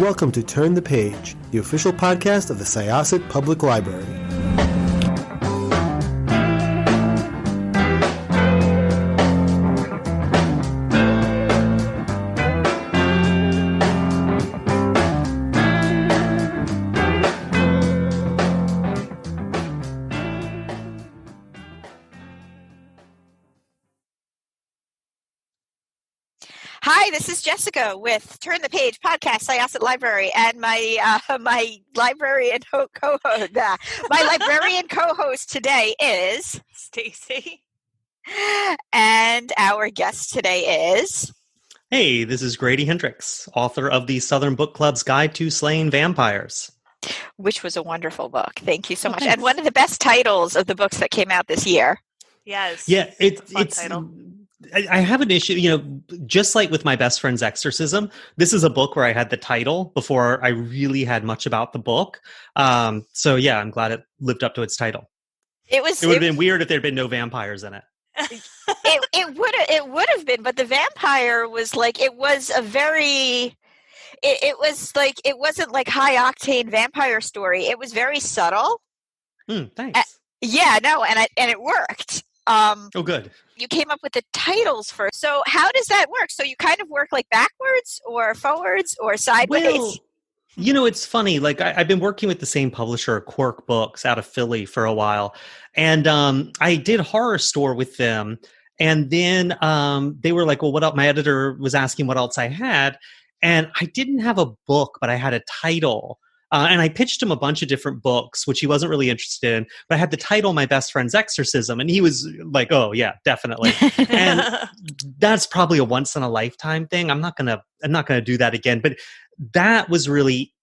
welcome to Turn the Page, the official podcast of the Syosset Public Library. Hi, this is Jessica with Turn the Page podcast, Syosset Library, and my librarian co-host today is Stacy, and our guest today is. Hey, this is Grady Hendrix, author of the Southern Book Club's Guide to Slaying Vampires, which was a wonderful book. Thank you so much, thanks. And one of the best titles of the books that came out this year. Yes, yeah, it's a fun title. I have an issue, just like with My Best Friend's Exorcism, this is a book where I had the title before I really had much about the book. So yeah, I'm glad it lived up to its title. It would have been weird if there'd been no vampires in it. It would have been, but the vampire was like, it wasn't like high octane vampire story. It was very subtle. Thanks. Yeah, no, and it worked. Oh, good. You came up with the titles first. So how does that work? So you kind of work like backwards or forwards or sideways? Well, it's funny. Like I've been working with the same publisher, Quirk Books, out of Philly for a while. And I did Horror Store with them. And then they were like, well, what else? My editor was asking what else I had. And I didn't have a book, but I had a title. And I pitched him a bunch of different books, which he wasn't really interested in. But I had the title My Best Friend's Exorcism. And he was like, oh, yeah, definitely. And that's probably a once in a lifetime thing. I'm not gonna do that again. But that was really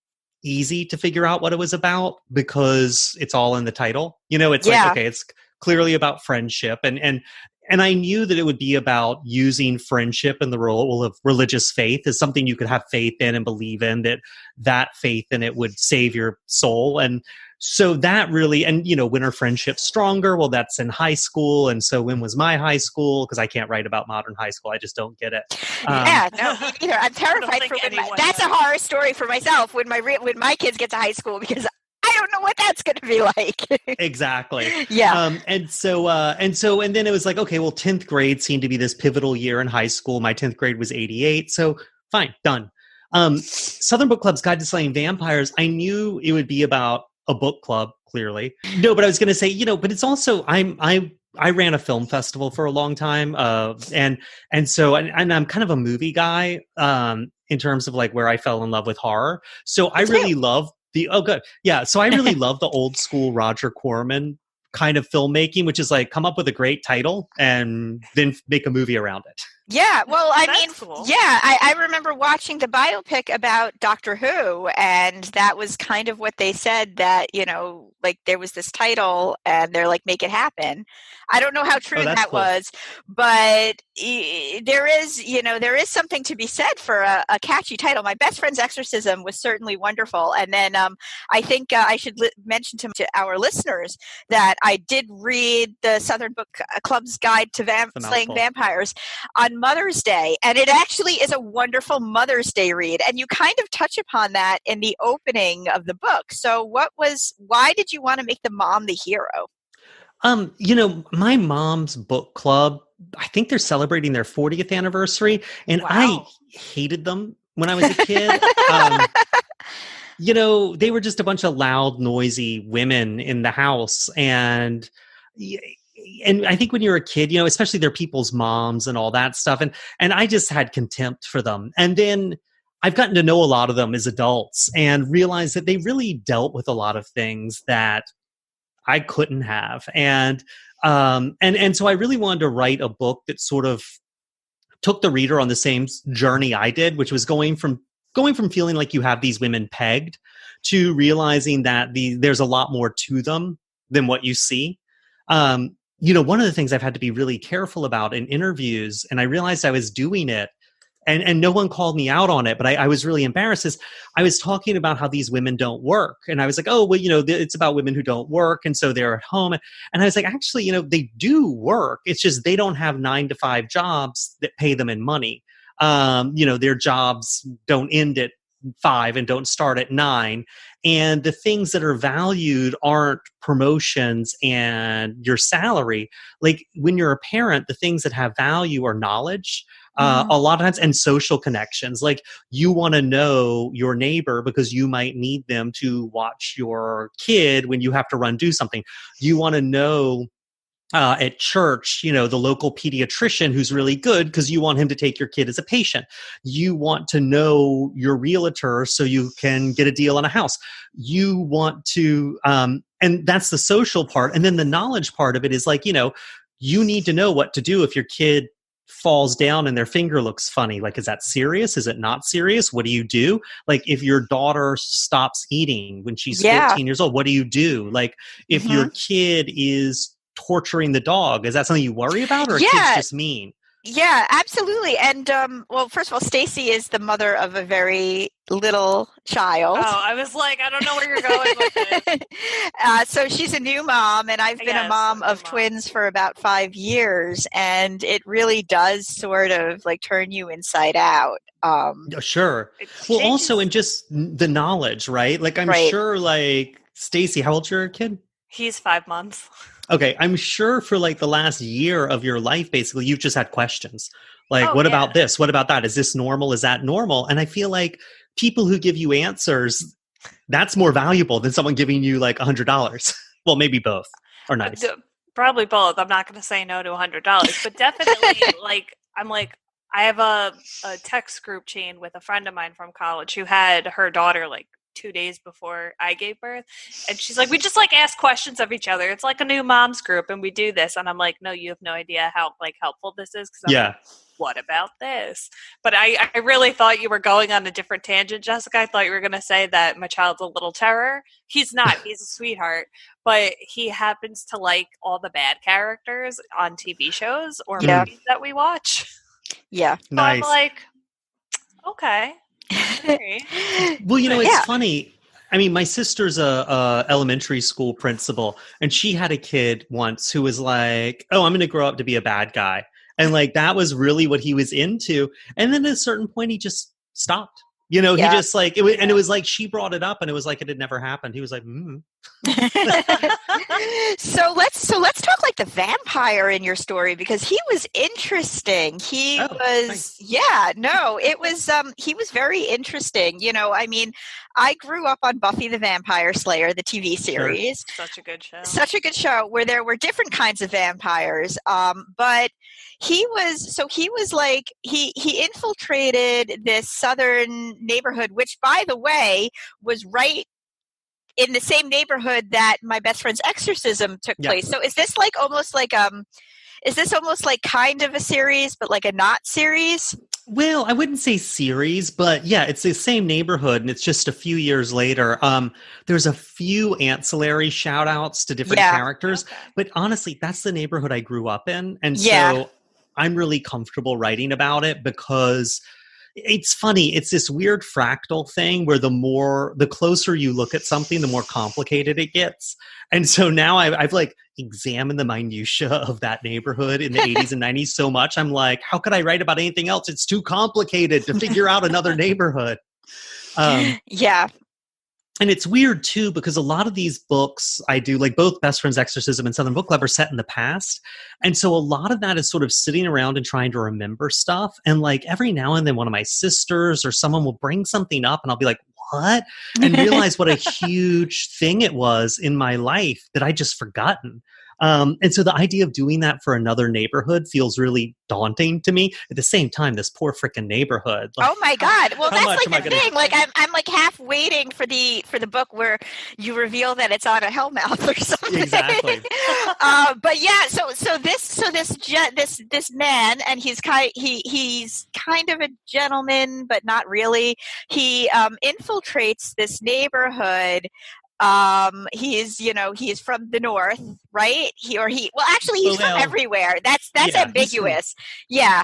easy to figure out what it was about because it's all in the title. It's like, okay, it's clearly about friendship. And I knew that it would be about using friendship and the role of religious faith as something you could have faith in and believe in, that faith in it would save your soul. And so that really, and when are friendships stronger? Well, that's in high school. And so when was my high school? Because I can't write about modern high school. I just don't get it. Yeah, no, me neither. I'm terrified for that's a horror story for myself when my kids get to high school because I don't know what that's going to be like. Exactly. Yeah. And then it was like, okay, well, 10th grade seemed to be this pivotal year in high school. My 10th grade was 88. So fine, done. Southern Book Club's Guide to Slaying Vampires. I knew it would be about a book club, clearly. No, but I was going to say, but it's also, I ran a film festival for a long time. And I'm kind of a movie guy, in terms of like where I fell in love with horror. So I really love good. Yeah. So I really love the old school Roger Corman kind of filmmaking, which is like come up with a great title and then make a movie around it. Yeah. Well, Cool. Yeah, I remember watching the biopic about Doctor Who, and that was kind of what they said that, like there was this title and they're like, make it happen. I don't know how true that cool. was, but there is something to be said for a catchy title. My Best Friend's Exorcism was certainly wonderful. And then I think I should mention to our listeners that I did read the Southern Book Club's Guide to Slaying Vampires on Mother's Day, and it actually is a wonderful Mother's Day read, and you kind of touch upon that in the opening of the book. So why did you want to make the mom the hero? My mom's book club, I think they're celebrating their 40th anniversary, and Wow. I hated them when I was a kid. They were just a bunch of loud, noisy women in the house, and I think when you're a kid, especially they're people's moms and all that stuff. And I just had contempt for them. And then I've gotten to know a lot of them as adults and realized that they really dealt with a lot of things that I couldn't have. And so I really wanted to write a book that sort of took the reader on the same journey I did, which was going from feeling like you have these women pegged to realizing that there's a lot more to them than what you see. One of the things I've had to be really careful about in interviews, and I realized I was doing it, and no one called me out on it, but I was really embarrassed, is I was talking about how these women don't work. And I was like, oh, well, it's about women who don't work. And so they're at home. And I was like, actually, they do work. It's just they don't have 9-to-5 jobs that pay them in money. Their jobs don't end at 5 and don't start at 9. And the things that are valued aren't promotions and your salary. Like when you're a parent, the things that have value are knowledge, a lot of times, and social connections. Like you want to know your neighbor because you might need them to watch your kid when you have to run do something. You want to know at church, the local pediatrician who's really good because you want him to take your kid as a patient. You want to know your realtor so you can get a deal on a house. You want to, and that's the social part. And then the knowledge part of it is like, you need to know what to do if your kid falls down and their finger looks funny. Like, is that serious? Is it not serious? What do you do? Like, if your daughter stops eating when she's 14 years old, what do you do? Like, if your kid is torturing the dog, is that something you worry about, or are kids just mean? Yeah, absolutely. And well, first of all, Stacy is the mother of a very little child. Oh, I was like, I don't know where you're going with it. So she's a new mom, and I've been a mom of twins for about 5 years, and it really does sort of like turn you inside out. Sure. Well, also, and just the knowledge, right? Like, I'm sure, like, Stacy, how old's your kid? He's 5 months. Okay, I'm sure for like the last year of your life, basically, you've just had questions. Like, what about this? What about that? Is this normal? Is that normal? And I feel like people who give you answers, that's more valuable than someone giving you like $100. Well, maybe both are nice. Probably both. I'm not going to say no to $100, but definitely I have a text group chain with a friend of mine from college who had her daughter like 2 days before I gave birth, and she's like, we just like ask questions of each other. It's like a new moms group, and we do this. And I'm like, no, you have no idea how like helpful this is. Because like, what about this? But I really thought you were going on a different tangent, Jessica. I thought you were going to say that my child's a little terror. He's not. He's a sweetheart, but he happens to like all the bad characters on TV shows or movies that we watch. Yeah, so nice. I'm like, okay. Well, it's funny. I mean, my sister's a elementary school principal, and she had a kid once who was like, "Oh, I'm going to grow up to be a bad guy," and like that was really what he was into. And then at a certain point, he just stopped. He just like it was, and it was like she brought it up, and it was like it had never happened. He was like, So let's talk like the vampire in your story, because he was interesting. He was very interesting. I mean, I grew up on Buffy the Vampire Slayer, the TV series. Sure. Such a good show where there were different kinds of vampires. But he infiltrated this southern neighborhood, which, by the way, was right in the same neighborhood that my best friend's exorcism took place. So is this almost like kind of a series, but like a not series? Well, I wouldn't say series, but yeah, it's the same neighborhood, and it's just a few years later. There's a few ancillary shout outs to different characters, but honestly, that's the neighborhood I grew up in. And so I'm really comfortable writing about it because it's funny. It's this weird fractal thing where the closer you look at something, the more complicated it gets. And so now I've like examined the minutia of that neighborhood in the 80s and 90s so much. I'm like, how could I write about anything else? It's too complicated to figure out another neighborhood. And it's weird too, because a lot of these books I do, like both Best Friends Exorcism and Southern Book Club, are set in the past. And so a lot of that is sort of sitting around and trying to remember stuff. And like every now and then one of my sisters or someone will bring something up and I'll be like, what? And realize what a huge thing it was in my life that I just forgotten. And so the idea of doing that for another neighborhood feels really daunting to me. At the same time, this poor freaking neighborhood. Like, oh my God. Well, that's like the thing. Like I'm like half waiting for the book where you reveal that it's on a hellmouth or something. Exactly. But yeah, so this man, and he's kind of a gentleman, but not really. He infiltrates this neighborhood. He is from the north, right? He's from everywhere. That's ambiguous. Yeah.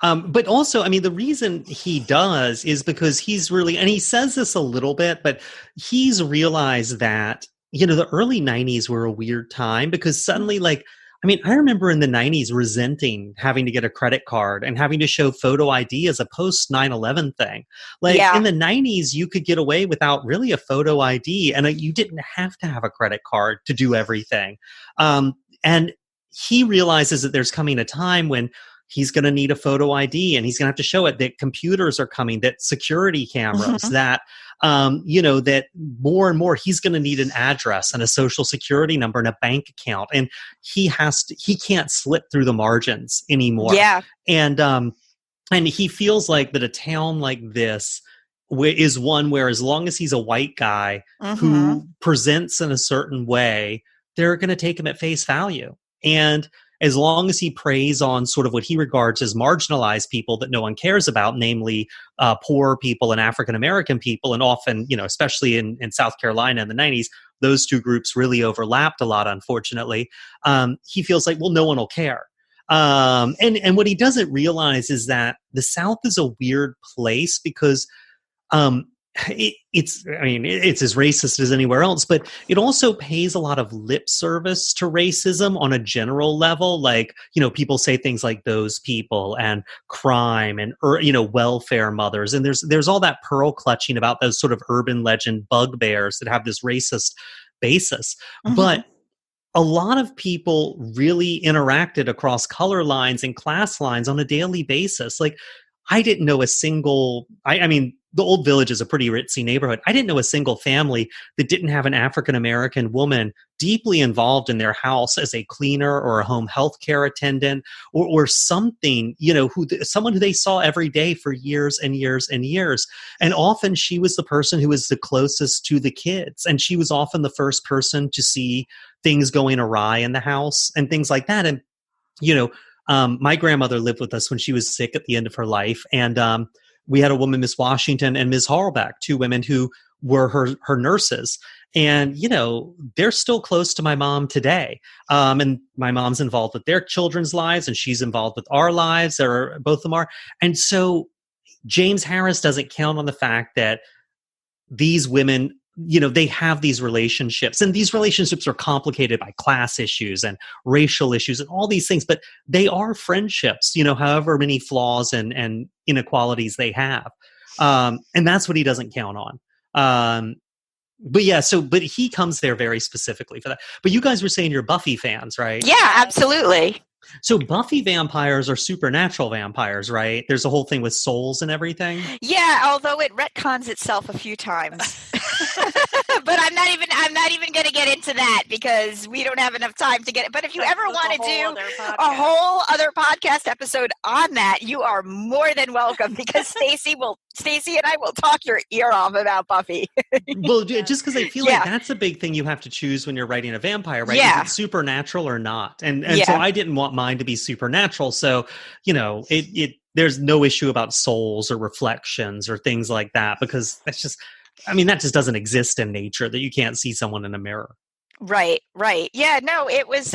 But also, I mean, the reason he does is because he's really, and he says this a little bit, but he's realized that, the early 90s were a weird time because suddenly, like, I mean, I remember in the 90s resenting having to get a credit card and having to show photo ID as a post 9/11 thing. Like Yeah. in the 90s, you could get away without really a photo ID, and you didn't have to have a credit card to do everything. And he realizes that there's coming a time when he's going to need a photo ID, and he's going to have to show it, that computers are coming, that security cameras, that, that more and more he's going to need an address and a social security number and a bank account. And he can't slip through the margins anymore. Yeah. And he feels like that a town like this is one where, as long as he's a white guy who presents in a certain way, they're going to take him at face value. And as long as he preys on sort of what he regards as marginalized people that no one cares about, namely poor people and African-American people, and often, especially in South Carolina in the 90s, those two groups really overlapped a lot, unfortunately. He feels like, well, no one will care. And what he doesn't realize is that the South is a weird place because it's as racist as anywhere else, but it also pays a lot of lip service to racism on a general level. Like, people say things like those people and crime and, welfare mothers. And there's all that pearl clutching about those sort of urban legend bugbears that have this racist basis. But a lot of people really interacted across color lines and class lines on a daily basis. Like, I didn't know a single, I mean, the Old Village is a pretty ritzy neighborhood. I didn't know a single family that didn't have an African-American woman deeply involved in their house as a cleaner or a home health care attendant or something, someone who they saw every day for years and years and years. And often she was the person who was the closest to the kids. And she was often the first person to see things going awry in the house and things like that. And, my grandmother lived with us when she was sick at the end of her life. And we had a woman, Miss Washington, and Ms. Harlback, two women who were her nurses. And, they're still close to my mom today. And my mom's involved with their children's lives, and she's involved with our lives, or both of them are. And so James Harris doesn't count on the fact that these women, they have these relationships, and these relationships are complicated by class issues and racial issues and all these things, but they are friendships, however many flaws and inequalities they have. And that's what he doesn't count on. But he comes there very specifically for that. But you guys were saying you're Buffy fans, right? Yeah, absolutely. So Buffy vampires are supernatural vampires, right? There's a whole thing with souls and everything. Yeah, although it retcons itself a few times. But I'm not even going to get into that because we don't have enough time to get it. But if you ever want to do a whole other podcast episode on that, you are more than welcome, because Stacy and I will talk your ear off about Buffy. Well, just because I feel like that's a big thing you have to choose when you're writing a vampire, right? Yeah. Is it supernatural or not? And so I didn't want mine to be supernatural. So, there's no issue about souls or reflections or things like that, because that just doesn't exist in nature, that you can't see someone in a mirror. Right. Yeah, no, it was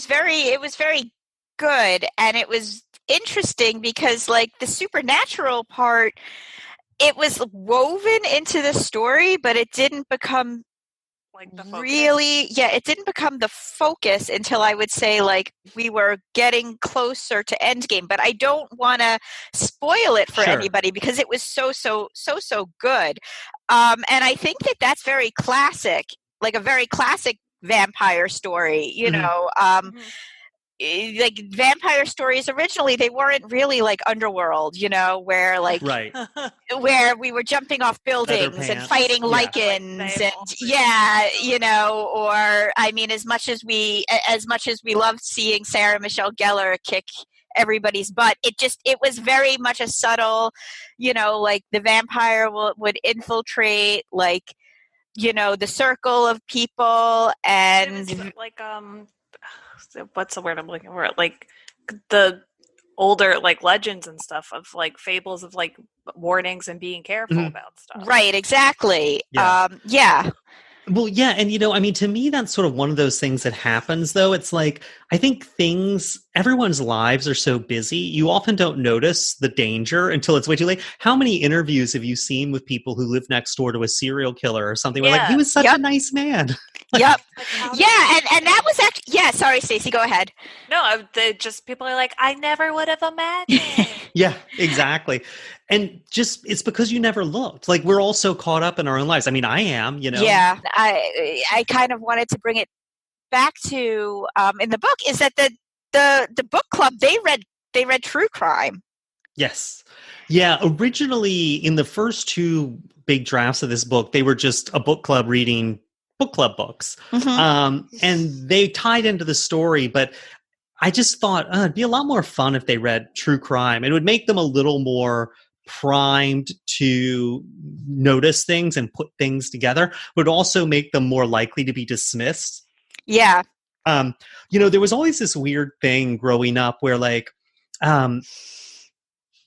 very good. And it was interesting because, like, the supernatural part, it was woven into the story, but it didn't become like the focus. It didn't become the focus until, I would say, like, we were getting closer to Endgame. But I don't want to spoil it for anybody because it was so good. And I think that that's very classic, like a very classic vampire story, like vampire stories originally, they weren't really like Underworld, where like right. where we were jumping off buildings and fighting lichens and or I mean, as much as we loved seeing Sarah Michelle Gellar kick everybody's butt, it was very much a subtle, like the vampire would infiltrate, like, the circle of people, and like what's the word I'm looking for? Like the older like legends and stuff of like fables of like warnings and being careful about stuff. Right, exactly. Yeah. Well, yeah. And, to me, that's sort of one of those things that happens, though. It's like, I think everyone's lives are so busy, you often don't notice the danger until it's way too late. How many interviews have you seen with people who live next door to a serial killer or something? Where like, he was such a nice man. Yep. Like, how did Yeah, and that was actually, yeah, sorry, Stacey, go ahead. No, they just people are like, I never would have imagined. Yeah, exactly. And just it's because you never looked. Like we're all so caught up in our own lives. I mean, I am, Yeah, I kind of wanted to bring it back to in the book is that the book club they read true crime. Yes. Yeah. Originally, in the first two big drafts of this book, they were just a book club reading book club books. And they tied into the story, but I just thought it'd be a lot more fun if they read true crime. It would make them a little more primed to notice things and put things together, would also make them more likely to be dismissed. Yeah. There was always this weird thing growing up where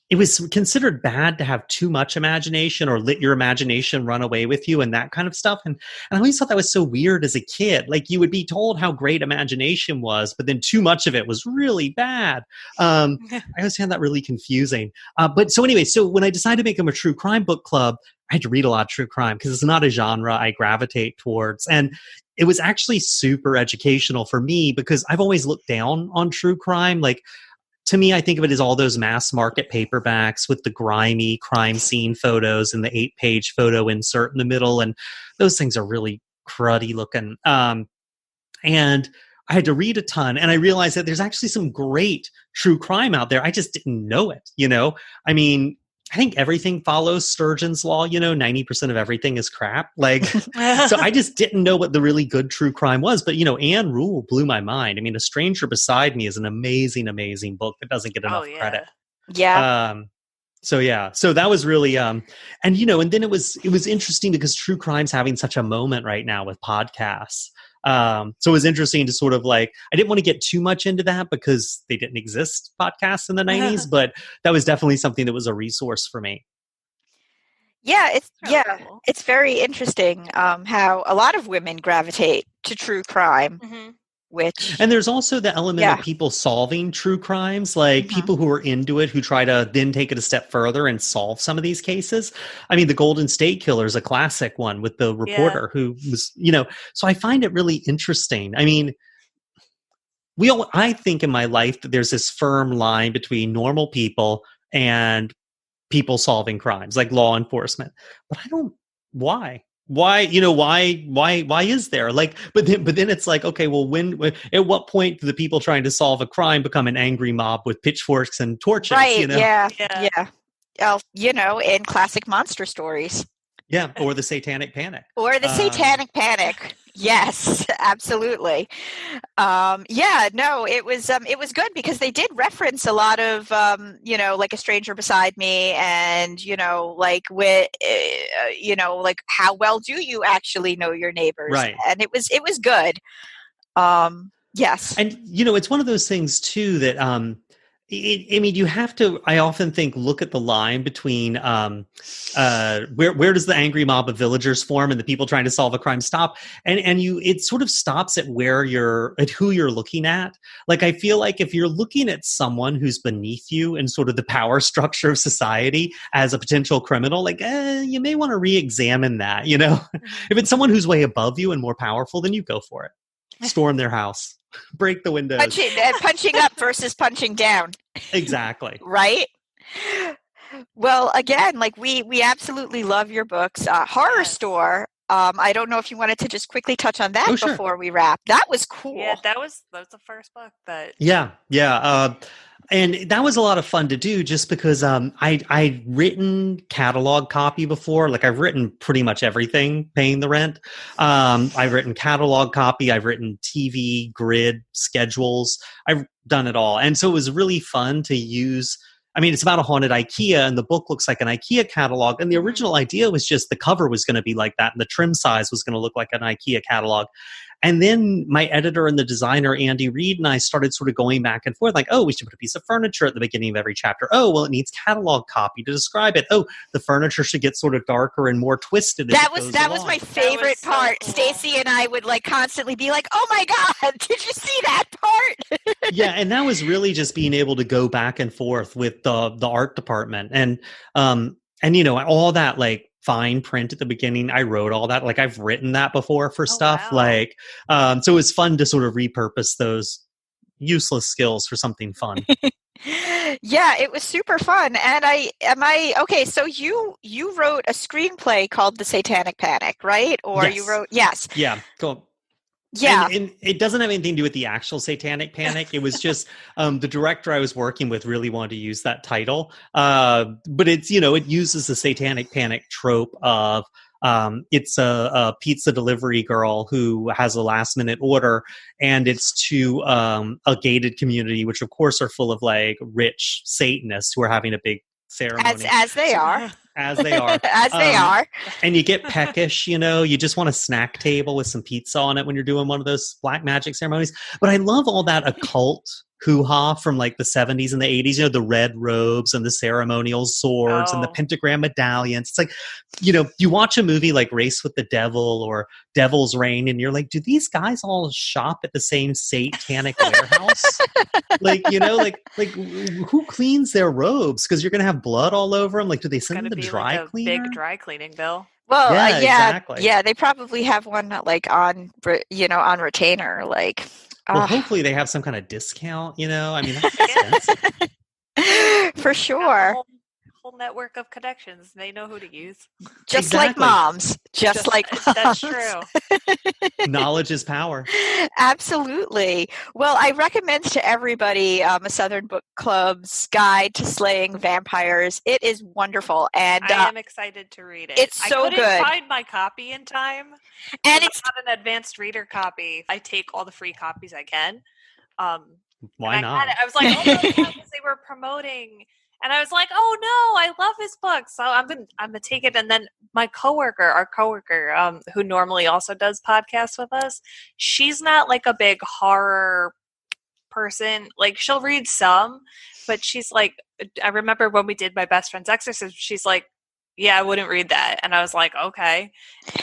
it was considered bad to have too much imagination or let your imagination run away with you and that kind of stuff. And I always thought that was so weird as a kid. Like you would be told how great imagination was, but then too much of it was really bad. I always found that really confusing. So when I decided to make them a true crime book club, I had to read a lot of true crime because it's not a genre I gravitate towards. And it was actually super educational for me because I've always looked down on true crime. Like, to me, I think of it as all those mass market paperbacks with the grimy crime scene photos and the 8-page photo insert in the middle. And those things are really cruddy looking. And I had to read a ton, and I realized that there's actually some great true crime out there. I just didn't know it, I mean, I think everything follows Sturgeon's law, 90% of everything is crap. Like, so I just didn't know what the really good true crime was. But, Anne Rule blew my mind. I mean, A Stranger Beside Me is an amazing, amazing book that doesn't get enough credit. Yeah. So that was really, and then it was interesting because true crime's having such a moment right now with podcasts. So it was interesting to sort of I didn't want to get too much into that because they didn't exist podcasts in the 90s, but that was definitely something that was a resource for me. Yeah, Cool. it's very interesting how a lot of women gravitate to true crime. And there's also the element of people solving true crimes, like people who are into it, who try to then take it a step further and solve some of these cases. I mean, the Golden State Killer is a classic one with the reporter who was, so I find it really interesting. I mean, I think in my life that there's this firm line between normal people and people solving crimes, like law enforcement. But why? Why is there but then it's like, okay, well, at what point do the people trying to solve a crime become an angry mob with pitchforks and torches? Right. Yeah. Well, in classic monster stories. Yeah. Or the Satanic Panic. Satanic Panic. Yes, absolutely. It was good because they did reference a lot of, like A Stranger Beside Me and, how well do you actually know your neighbors? Right. And it was good. Yes. And, it's one of those things too that, you have to, I often think, look at the line between where does the angry mob of villagers form and the people trying to solve a crime stop? And it sort of stops at who you're looking at. Like, I feel like if you're looking at someone who's beneath you in sort of the power structure of society as a potential criminal, you may want to re-examine that, If it's someone who's way above you and more powerful, then you go for it. Storm their house. Break the windows. Punching up versus punching down. Exactly. Right? Well, again, we absolutely love your books. Horror Store. I don't know if you wanted to just quickly touch on that before we wrap. That was cool. Yeah, that was the first book that. Yeah. And that was a lot of fun to do just because I'd written catalog copy before. Like, I've written pretty much everything paying the rent. I've written catalog copy. I've written TV, grid, schedules. I've done it all. And so it was really fun to use. I mean, it's about a haunted IKEA, and the book looks like an IKEA catalog. And the original idea was just the cover was going to be like that, and the trim size was going to look like an IKEA catalog. And then my editor and the designer, Andy Reid, and I started sort of going back and forth, like, oh, we should put a piece of furniture at the beginning of every chapter. Oh, well, it needs catalog copy to describe it. Oh, the furniture should get sort of darker and more twisted. That was my favorite part. So cool. Stacey and I would constantly be like, oh my God, did you see that part? Yeah, and that was really just being able to go back and forth with the art department. And all that, fine print at the beginning. I wrote all that. Like I've written that before for stuff. Wow. Like, so it was fun to sort of repurpose those useless skills for something fun. Yeah, it was super fun. And okay, so you wrote a screenplay called The Satanic Panic, right? Or Yes. you wrote, yes. Yeah, cool. Yeah. And it doesn't have anything to do with the actual Satanic Panic. It was just the director I was working with really wanted to use that title. But it's, it uses the Satanic Panic trope of it's a pizza delivery girl who has a last minute order, and it's to a gated community, which of course are full of like rich Satanists who are having a big ceremony. As they are. As they are. As they are. And you get peckish, you just want a snack table with some pizza on it when you're doing one of those black magic ceremonies. But I love all that occult hoo-ha from like the 70s and the 80s, the red robes and the ceremonial swords and the pentagram medallions. It's like, you watch a movie like Race with the Devil or Devil's Reign, and you're like, do these guys all shop at the same satanic warehouse? Like, who cleans their robes? Because you're going to have blood all over them. Like, do they send them to dry cleaner? Big dry cleaning bill. Well, yeah, exactly. Yeah, they probably have one like on retainer, like. Well, hopefully they have some kind of discount, I mean, that's expensive. For sure. Whole network of connections. They know who to use. Just like moms. Just like moms. That's true. Knowledge is power. Absolutely. Well, I recommend to everybody a Southern Book Club's Guide to Slaying Vampires. It is wonderful. And I am excited to read it. It's so good. I couldn't find my copy in time. And it's not an advanced reader copy. I take all the free copies I can. Why not? I was like, oh my God, because they were promoting. And I was like, oh no, I love his book. So I'm gonna take it. And then our coworker, who normally also does podcasts with us, she's not like a big horror person. Like she'll read some, but she's like, I remember when we did My Best Friend's Exorcism, she's like, yeah, I wouldn't read that. And I was like, okay.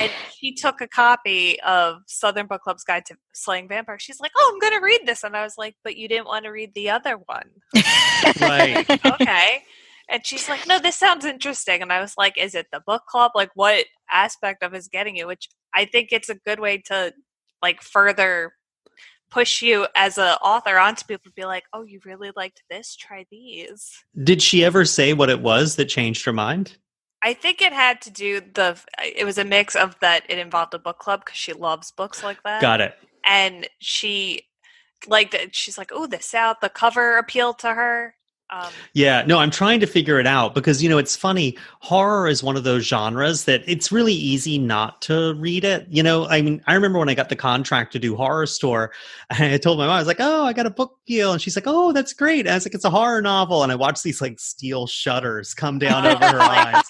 And she took a copy of Southern Book Club's Guide to Slaying Vampires. She's like, oh, I'm going to read this. And I was like, but you didn't want to read the other one. Right. Okay. And she's like, no, this sounds interesting. And I was like, is it the book club? Like, what aspect of is getting you? Which I think it's a good way to like further push you as an author onto people to be like, oh, you really liked this? Try these. Did she ever say what it was that changed her mind? I think it had to do it was a mix of that it involved a book club because she loves books like that. Got it. And she's like, oh, the cover appealed to her. Yeah, no, I'm trying to figure it out because, it's funny. Horror is one of those genres that it's really easy not to read it. I mean, I remember when I got the contract to do Horror Store, I told my mom, I was like, oh, I got a book deal. And she's like, oh, that's great. And I was like, it's a horror novel. And I watched these like steel shutters come down over her eyes.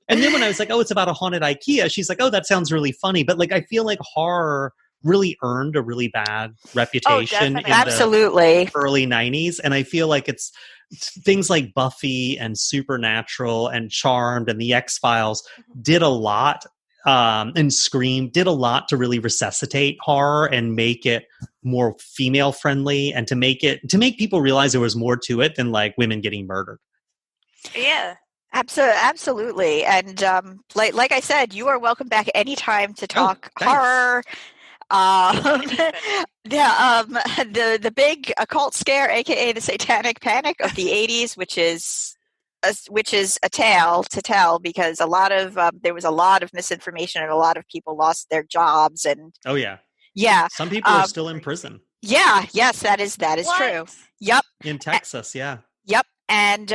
And then when I was like, oh, it's about a haunted IKEA, she's like, oh, that sounds really funny. But like, I feel like horror really earned a really bad reputation in the early 90s. And I feel like it's things like Buffy and Supernatural and Charmed and The X-Files did a lot, and Scream did a lot to really resuscitate horror and make it more female friendly and to make people realize there was more to it than like women getting murdered. Yeah. Absolutely. And like I said, you are welcome back anytime to talk horror. The big occult scare, aka the Satanic Panic of the 80s, which is a tale to tell because there was a lot of misinformation and a lot of people lost their jobs and some people are still in prison. Yes, that is true. Yep. In Texas, yeah. Yep. And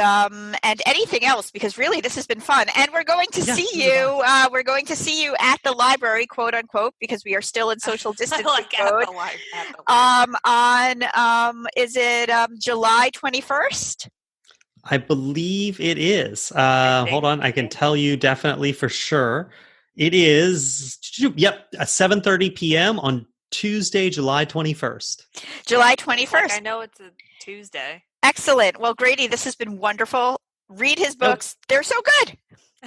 anything else, because really this has been fun. And we're going to see you. We're going to see you at the library, quote unquote, because we are still in social distancing mode. Is it July 21st? I believe it is. Hold on, I can tell you definitely for sure. It is. Yep, 7:30 p.m. on Tuesday, July 21st. July 21st. Like, I know it's a Tuesday. Excellent. Well, Grady, this has been wonderful. Read his books. They're so good.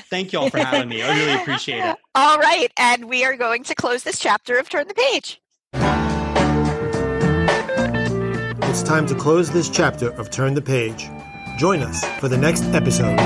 Thank you all for having me. I really appreciate it. All right. And we are going to close this chapter of Turn the Page. It's time to close this chapter of Turn the Page. Join us for the next episode.